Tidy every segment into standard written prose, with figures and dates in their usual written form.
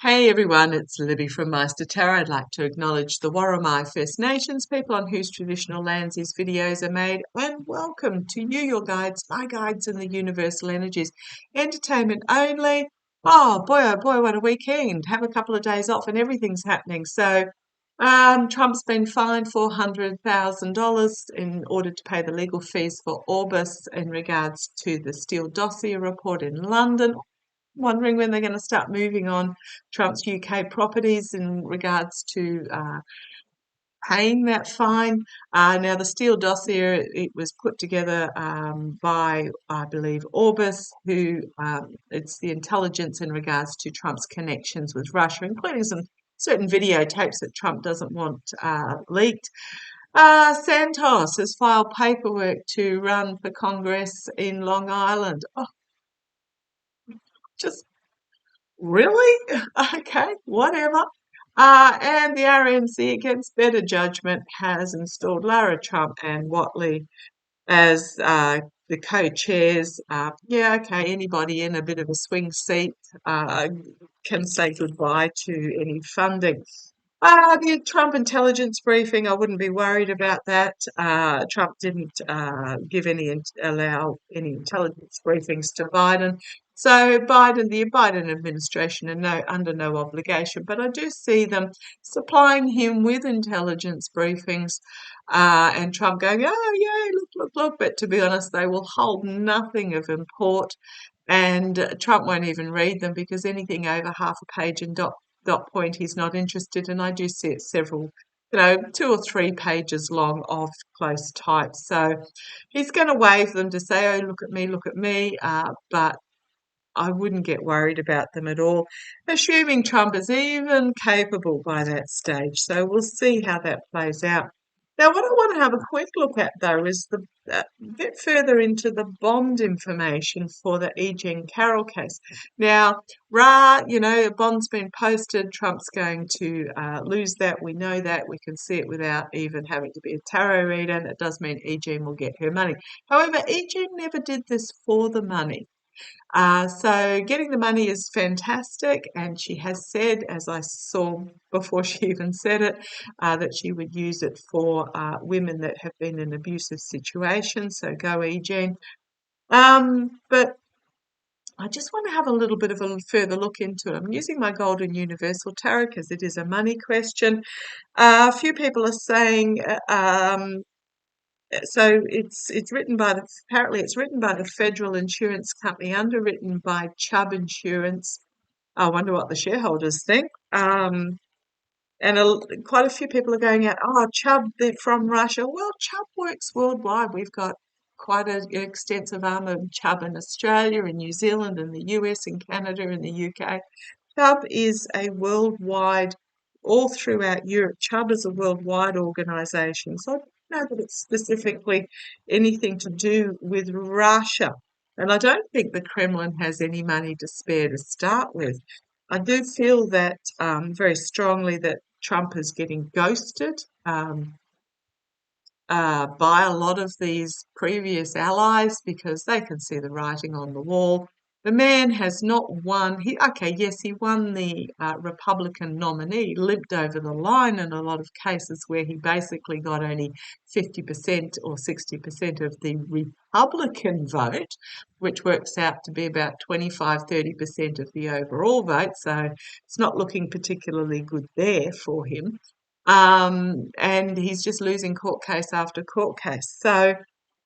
Hey everyone, it's Libby from maighstirtarot. I'd like to acknowledge the Warramai First Nations people on whose traditional lands these videos are made, and welcome to you, your guides, my guides in the universal energies. Entertainment only. Oh boy, what a weekend. Have a couple of days off and everything's happening. Trump's been fined $400,000 in order to pay the legal fees for Orbis in regards to the Steele dossier report in London. Wondering when they're going to start moving on Trump's UK properties in regards to paying that fine. Now, the Steele dossier, it was put together by, I believe, Orbis, who it's the intelligence in regards to Trump's connections with Russia, including some certain videotapes that Trump doesn't want leaked. Santos has filed paperwork to run for Congress in Long Island. Oh, just really? Okay, whatever. And the RNC, against better judgment, has installed Lara Trump and Watley as the co-chairs. Yeah, okay, anybody in a bit of a swing seat can say goodbye to any funding. The Trump intelligence briefing, I wouldn't be worried about that. Trump didn't allow any intelligence briefings to Biden. So the Biden administration are under no obligation, but I do see them supplying him with intelligence briefings, and Trump going, oh yeah, look. But to be honest, they will hold nothing of import, and Trump won't even read them because anything over half a page in dot point he's not interested in. I do see it several, 2 or 3 pages long of close type. So he's going to wave them to say, oh, look at me. But I wouldn't get worried about them at all, assuming Trump is even capable by that stage. So we'll see how that plays out. Now, what I want to have a quick look at, though, is the get further into the bond information for the E. Jean Carroll case. Now, a bond's been posted. Trump's going to lose that. We know that. We can see it without even having to be a tarot reader. And it does mean E. Jean will get her money. However, E. Jean never did this for the money. So getting the money is fantastic, and she has said, as I saw before she even said it, that she would use it for women that have been in abusive situations. So go, E-Jean. But I just want to have a little bit of a further look into it. I'm using my Golden Universal Tarot because it is a money question. A few people are saying so it's written by the Federal Insurance Company, underwritten by Chubb Insurance. I wonder what the shareholders think. And quite a few people are going out, oh, Chubb, they're from Russia. Well, Chubb works worldwide. We've got quite an extensive arm of Chubb in Australia, in New Zealand, in the US, in Canada, in the UK. Chubb is a worldwide, all throughout Europe. Chubb is a worldwide organisation. So I don't know that it's specifically anything to do with Russia. And I don't think the Kremlin has any money to spare to start with. I do feel that very strongly that Trump is getting ghosted by a lot of these previous allies because they can see the writing on the wall. The man has not won. Yes, he won the Republican nominee, limped over the line in a lot of cases where he basically got only 50% or 60% of the Republican vote, which works out to be about 25-30% of the overall vote. So it's not looking particularly good there for him. And he's just losing court case after court case. So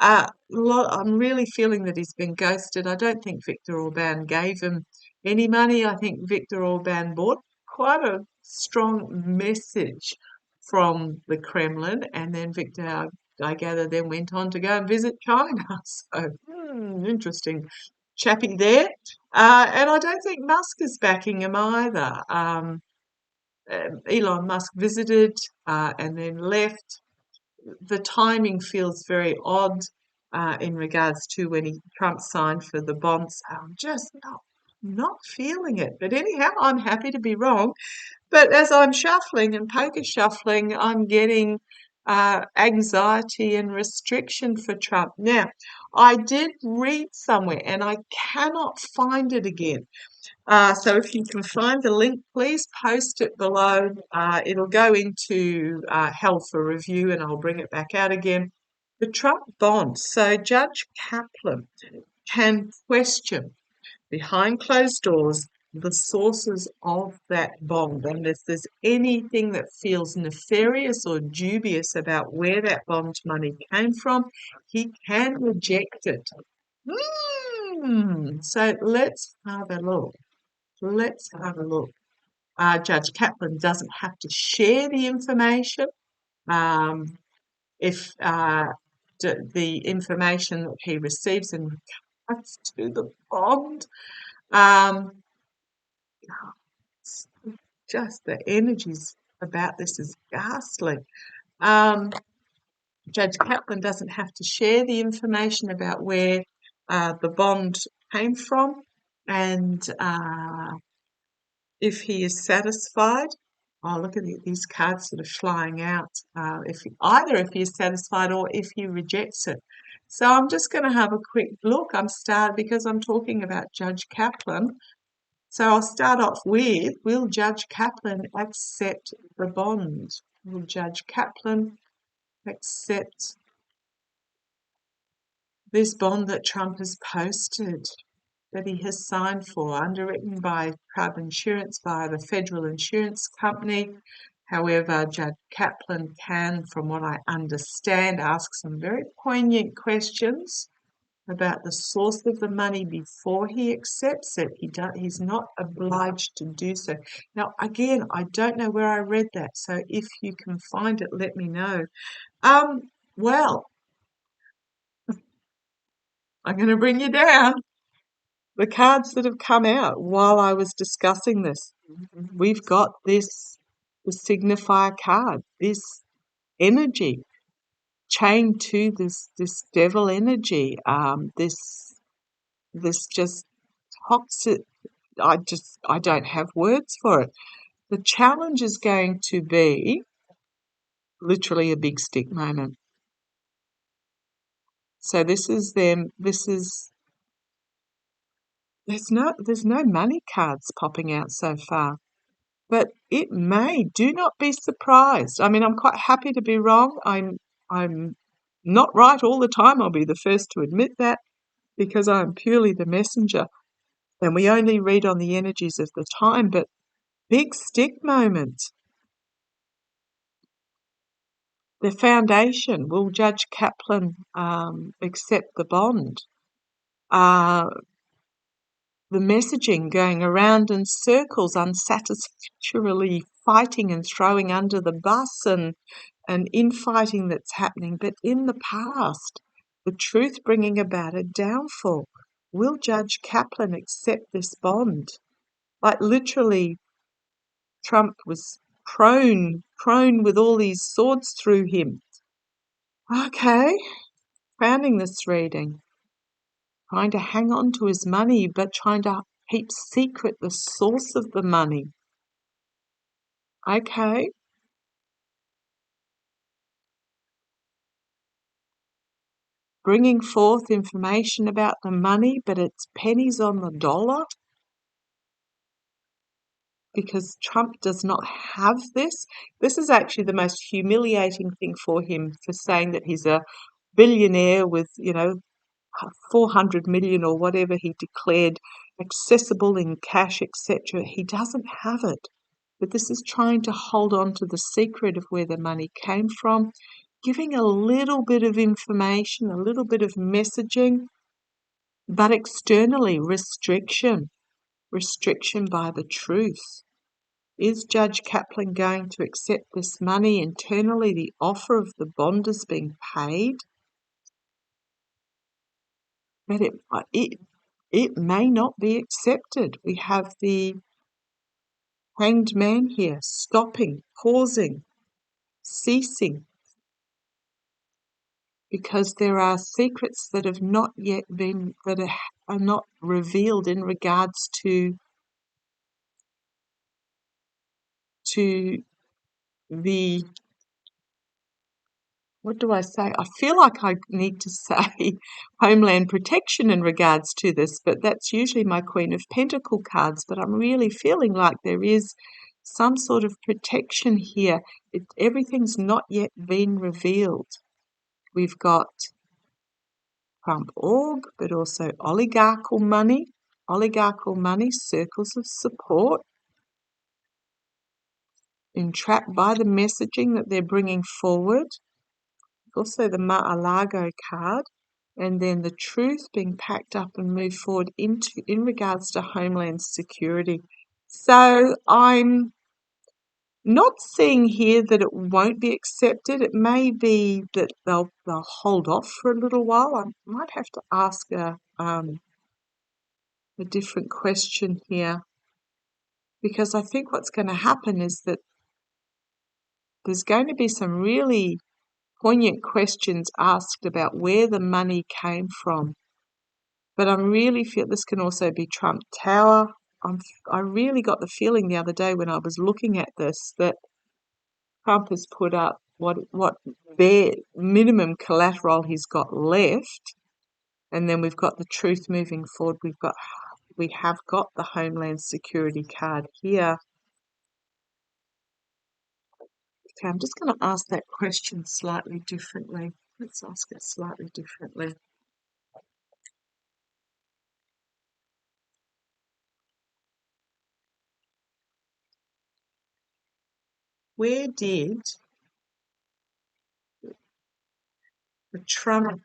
I'm really feeling that he's been ghosted. I don't think Viktor Orban gave him any money. I think Viktor Orban bought quite a strong message from the Kremlin, and then Viktor, I gather, then went on to go and visit China. So, interesting chappy there. And I don't think Musk is backing him either. Elon Musk visited and then left. The timing feels very odd in regards to when Trump signed for the bonds. I'm just not feeling it. But anyhow, I'm happy to be wrong. But as I'm shuffling and poker shuffling, I'm getting anxiety and restriction for Trump. Now, I did read somewhere and I cannot find it again. So if you can find the link, please post it below. It'll go into held for review and I'll bring it back out again. The Trump bond. So Judge Kaplan can question behind closed doors the sources of that bond. And if there's anything that feels nefarious or dubious about where that bond money came from, he can reject it. So let's have a look. Let's have a look. Judge Kaplan doesn't have to share the information. If the information that he receives in regards to the bond, just the energies about this is ghastly. Judge Kaplan doesn't have to share the information about where the bond came from, and if he is satisfied, oh, look at these cards that are flying out. If he is satisfied or if he rejects it. So I'm just going to have a quick look. Because I'm talking about Judge Kaplan. So I'll start off with, will Judge Kaplan accept the bond? Will Judge Kaplan accept this bond that Trump has posted, that he has signed for, underwritten by Crab Insurance via the federal insurance company? However, Judge Kaplan can, from what I understand, ask some very poignant questions about the source of the money before he accepts it. He's not obliged to do so. Now, again, I don't know where I read that, so if you can find it, let me know. Well, I'm going to bring you down. The cards that have come out while I was discussing this. We've got the signifier card, this energy chained to this devil energy, this just toxic. I don't have words for it. The challenge is going to be literally a big stick moment. So this is them. There's no money cards popping out so far, but it may. Do not be surprised. I mean, I'm quite happy to be wrong. I'm not right all the time. I'll be the first to admit that, because I'm purely the messenger, and we only read on the energies of the time. But big stick moment. The foundation. Will Judge Kaplan accept the bond? The messaging going around in circles, unsatisfactorily fighting and throwing under the bus, and infighting that's happening. But in the past, the truth bringing about a downfall. Will Judge Kaplan accept this bond? Like literally, Trump was prone with all these swords through him. Okay, crowning this reading. Trying to hang on to his money, but trying to keep secret the source of the money. Okay. Bringing forth information about the money, but it's pennies on the dollar, because Trump does not have this. This is actually the most humiliating thing for him, for saying that he's a billionaire with, 400 million or whatever he declared accessible in cash, etc. He doesn't have it. But this is trying to hold on to the secret of where the money came from, giving a little bit of information, a little bit of messaging, but externally restriction by the truth. Is Judge Kaplan going to accept this money? Internally, the offer of the bond is being paid, but it may not be accepted. We have the Hanged Man here, stopping, pausing, ceasing, because there are secrets that have not yet been, that are not revealed in regards to the what do I say? I feel like I need to say Homeland Protection in regards to this, but that's usually my Queen of Pentacle cards. But I'm really feeling like there is some sort of protection here. Everything's not yet been revealed. We've got Trump org, but also oligarchical money, circles of support, entrapped by the messaging that they're bringing forward. Also the Mar-a-Lago card, and then the truth being packed up and moved forward in regards to Homeland Security. So I'm not seeing here that it won't be accepted. It may be that they'll hold off for a little while. I might have to ask a different question here, because I think what's going to happen is that there's going to be some really poignant questions asked about where the money came from. But I really feel this can also be Trump Tower. I really got the feeling the other day when I was looking at this that Trump has put up what bare minimum collateral he's got left, and then we've got the truth moving forward. We have got the Homeland Security card here. Okay, I'm just going to ask that question slightly differently. Let's ask it slightly differently. Where did the Trump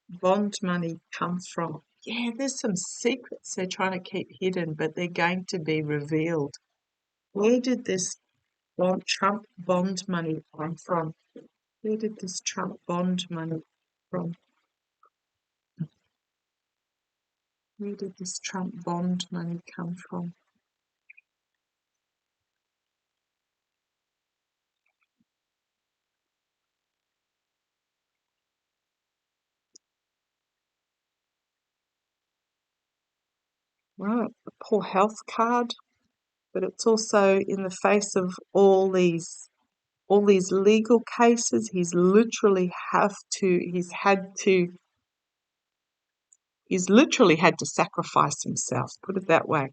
bond money come from? Yeah, there's some secrets they're trying to keep hidden, but they're going to be revealed. Where did this Trump bond money come from? Where did this Trump bond money from? Where did this Trump bond money come from? Right, the poor health card, but it's also in the face of all these legal cases. He's literally had to sacrifice himself, put it that way.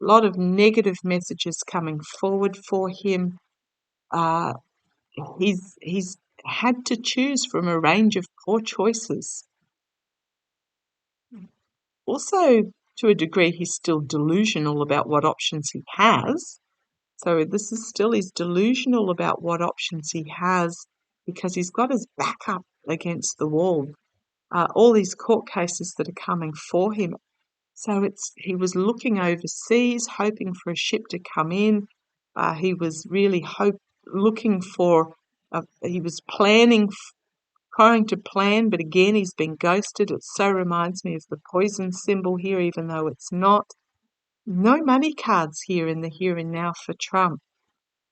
A lot of negative messages coming forward for him. He's had to choose from a range of poor choices. Also, to a degree, he's still delusional about what options he has. So this is still, he's delusional about what options he has because he's got his back up against the wall. All these court cases that are coming for him. So he was looking overseas, hoping for a ship to come in. He was really looking for. He was trying to plan, but again, he's been ghosted. It so reminds me of the poison symbol here, even though it's not. No money cards here in the here and now for Trump.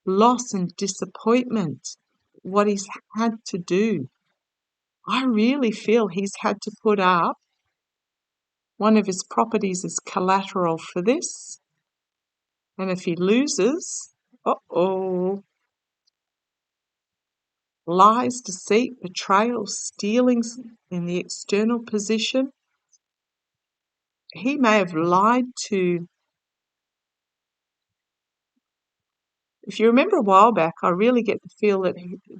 Loss and disappointment. What he's had to do. I really feel he's had to put up one of his properties as collateral for this. And if he loses, lies, deceit, betrayal, stealings in the external position. He may have lied to. If you remember a while back, I really get the feel that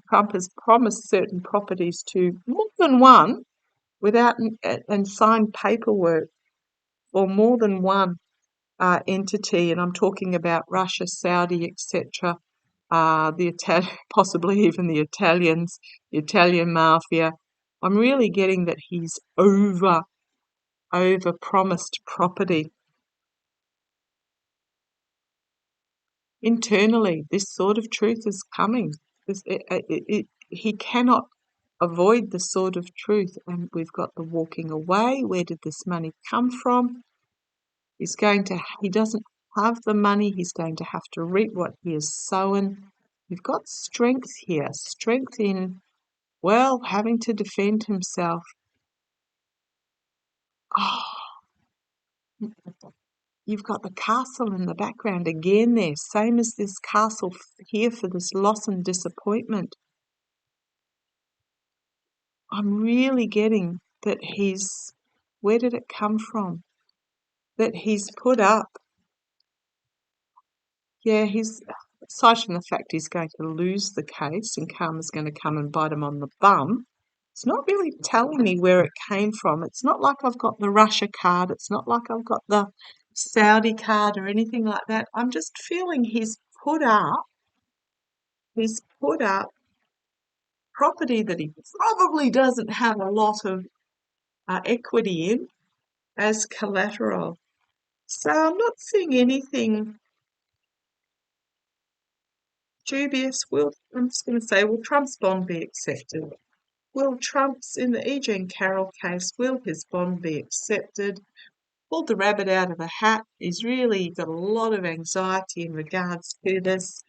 Trump has promised certain properties to more than one without and signed paperwork for more than one entity, and I'm talking about Russia, Saudi, etc., possibly even the Italians, the Italian mafia. I'm really getting that he's over promised property. Internally, this sort of truth is coming. He cannot avoid the sort of truth, and we've got the walking away. Where did this money come from? He doesn't have the money. He's going to have to reap what he has sown. We've got strength here, strength in, having to defend himself. Oh, you've got the castle in the background again there, same as this castle here for this loss and disappointment. I'm really getting that where did it come from? That he's put up. Yeah, aside from the fact he's going to lose the case and karma's going to come and bite him on the bum, it's not really telling me where it came from. It's not like I've got the Russia card. It's not like I've got the Saudi card or anything like that. I'm just feeling he's put up property that he probably doesn't have a lot of equity in as collateral. So I'm not seeing anything dubious. I'm just going to say, will Trump's bond be accepted? Will Trump's, in the E. Jean Carroll case, will his bond be accepted? Pulled the rabbit out of the hat. He's really got a lot of anxiety in regards to this.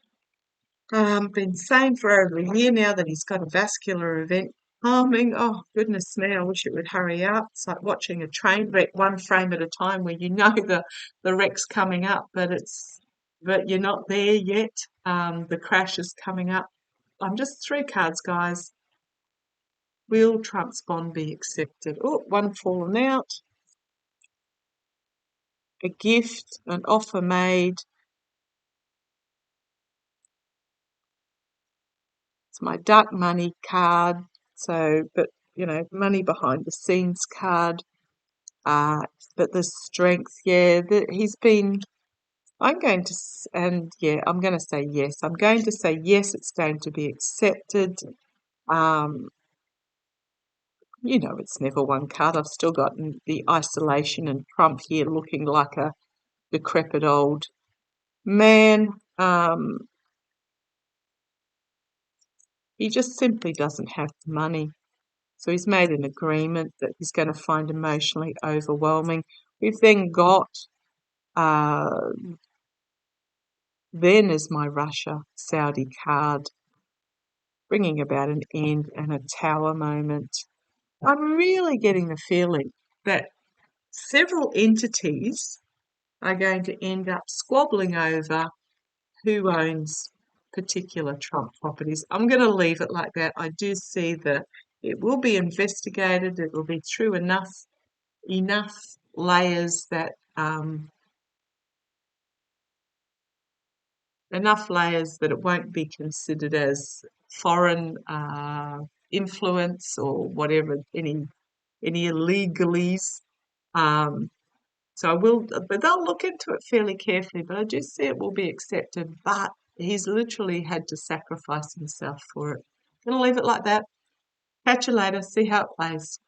Been saying for over a year now that he's got a vascular event coming. Oh, goodness me, I wish it would hurry up. It's like watching a train wreck one frame at a time where you know the wreck's coming up, but you're not there yet. The crash is coming up. I'm just 3 cards, guys. Will Trump's bond be accepted? Oh, one fallen out. A gift, an offer made. It's my dark money card. So, but money behind the scenes card. But the strength, yeah, he's been. I'm going to, and yeah, I'm going to say yes. I'm going to say yes. It's going to be accepted. Um, it's never one card. I've still got the isolation and Trump here looking like a decrepit old man. He just simply doesn't have the money. So he's made an agreement that he's going to find emotionally overwhelming. We've then got then is my Russia Saudi card, bringing about an end and a tower moment. I'm really getting the feeling that several entities are going to end up squabbling over who owns particular Trump properties. I'm going to leave it like that. I do see that it will be investigated. It will be through enough layers that it won't be considered as foreign influence or whatever, any illegalies. So I will, but they'll look into it fairly carefully. But I do see it will be accepted. But he's literally had to sacrifice himself for it. Gonna leave it like that. Catch you later. See how it plays.